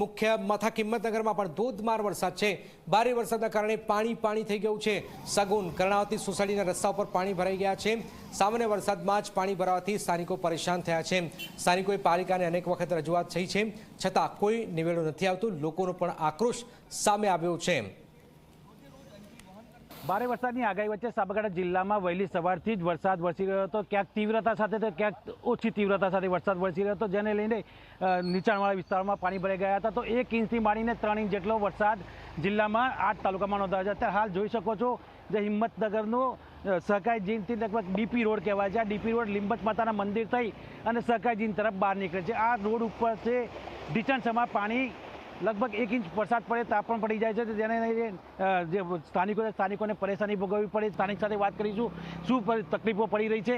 મુખ્ય મથક હિંમતનગરમાં પણ ધોધમાર વરસાદ છે। ભારે વરસાદના કારણે પાણી થઈ ગયું છે। સગુન કર્ણાવતી સોસાયટીના રસ્તા ઉપર પાણી ભરાઈ ગયા છે। સામાન્ય વરસાદમાં જ પાણી ભરાવાથી સ્થાનિકો પરેશાન થયા છે। સ્થાનિકોએ પાલિકાને અનેક વખત રજૂઆત થઈ છે, છતાં કોઈ નિવેડો નથી આવતું। લોકોનો પણ આક્રોશ સામે આવ્યો છે। ભારે વરસાદની આગાહી વચ્ચે સાબરકાંઠા જિલ્લામાં વહેલી સવારથી જ વરસાદ વરસી રહ્યો હતો। ક્યાંક તીવ્રતા સાથે તો ક્યાંક ઓછી તીવ્રતા સાથે વરસાદ વરસી રહ્યો હતો, જેને લઈને નીચાણવાળા વિસ્તારોમાં પાણી ભરાઈ ગયા હતા। તો 1 ઇંચથી માંડીને 3 ઇંચ જેટલો વરસાદ જિલ્લામાં 8 તાલુકામાં નોંધાયો છે। અત્યારે હાલ જોઈ શકો છો જે હિંમતનગરનો સહકારી જીનથી લગભગ ડીપી રોડ કહેવાય છે। આ ડીપી રોડ લીંબચ માતાના મંદિર થઈ અને સહકારી જીન તરફ બહાર નીકળે છે। આ રોડ ઉપર છે ઢીચણસમાં પાણી લગભગ 1 ઇંચ વરસાદ પડે તાપણ પડી જાય છે, જેને લઈને જે સ્થાનિકોને પરેશાની ભોગવવી પડે। સ્થાનિક સાથે વાત કરીશું, શું તકલીફો પડી રહી છે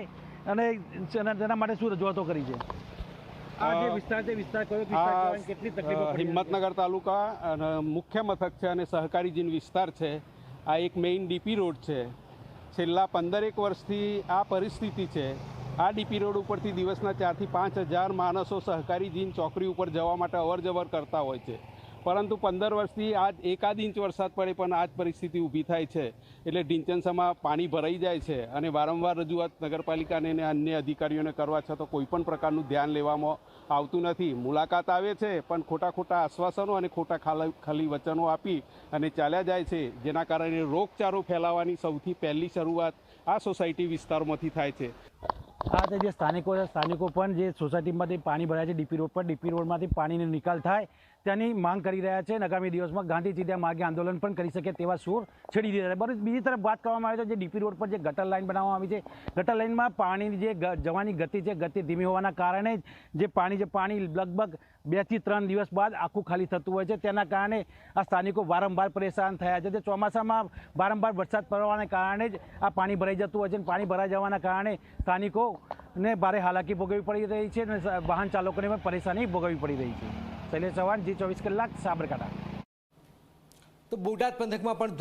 અને તેના માટે શું રજૂઆતો કરી છે। આ જે વિસ્તાર છે, વિસ્તાર કયો વિસ્તાર કહેવાય, કેટલી તકલીફો પડી? હિંમતનગર તાલુકા અને મુખ્ય મથક છે અને સહકારી જીન વિસ્તાર છે। આ એક મેઇન ડીપી રોડ છે। છેલ્લા 15 વર્ષથી આ પરિસ્થિતિ છે। આ ડીપી રોડ ઉપરથી દિવસના 4 થી 5 હજાર માણસો સહકારી જીન ચોકડી ઉપર જવા માટે અવરજવર કરતા હોય છે, પરંતુ 15 વર્ષથી આજ 1 ઇંચ વરસાદ પડે પણ આ જ પરિસ્થિતિ ઊભી થાય છે। એટલે ઢીંચણસામાં પાણી ભરાઈ જાય છે અને વારંવાર રજૂઆત નગરપાલિકાને અને અન્ય અધિકારીઓને કરવા છતાં કોઈ પણ પ્રકારનું ધ્યાન લેવામાં આવતું નથી। મુલાકાત આવે છે પણ ખોટા આશ્વાસનો અને ખોટા ખાલી વચનો આપી અને ચાલ્યા જાય છે, જેના કારણે રોગચાળો ફેલાવાની સૌથી પહેલી શરૂઆત આ સોસાયટી વિસ્તારોમાંથી થાય છે। આ જે સ્થાનિકો પણ જે સોસાયટીમાંથી પાણી ભરાય છે ડીપી રોડ પર, ડીપી રોડમાંથી પાણીનો નિકાલ થાય તેની માંગ કરી રહ્યા છે। આગામી દિવસમાં ગાંધી ચિંધ્યા માર્ગે આંદોલન પણ કરી શકે તેવા સૂર છેડી દીધા છે। બસ બીજી તરફ વાત કરવામાં આવે તો જે ડીપી રોડ પર જે ગટર લાઇન બનાવવામાં આવી છે, ગટર લાઇનમાં પાણીની જે જવાની ગતિ છે, ગતિ ધીમી હોવાના કારણે જે પાણી લગભગ 2 થી 3 દિવસ બાદ આખું ખાલી થતું હોય છે। તેના કારણે આ સ્થાનિકો વારંવાર પરેશાન થયા છે। ચોમાસામાં વારંવાર વરસાદ પડવાને કારણે જ આ પાણી ભરાઈ જતું હોય છે। પાણી ભરાઈ જવાના કારણે સ્થાનિકોને ભારે હાલાકી ભોગવવી પડી રહી છે અને વાહન ચાલકોને પણ પરેશાની ભોગવવી પડી રહી છે। શૈલેષ ચૌહાણ, G24 કલાક, સાબરકાંઠા। તો બોટાદ પંથકમાં પણ